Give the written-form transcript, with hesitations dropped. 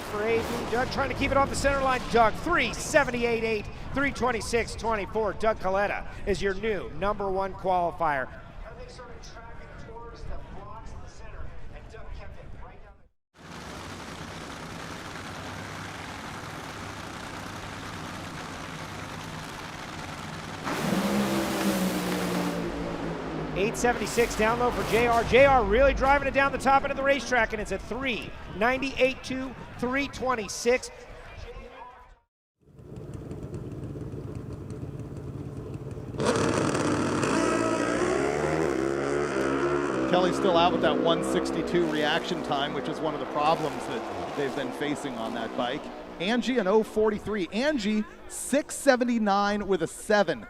for AV. Doug trying to keep it off the center line. Doug, 378.8, 326.24. Doug Kalitta is your new #1 qualifier. 876 down low for JR. JR really driving it down the top end of the racetrack, and it's a 398.2, 326. Kelly's still out with that 162 reaction time, which is one of the problems that they've been facing on that bike. Angie an 043. Angie 679 with a 7.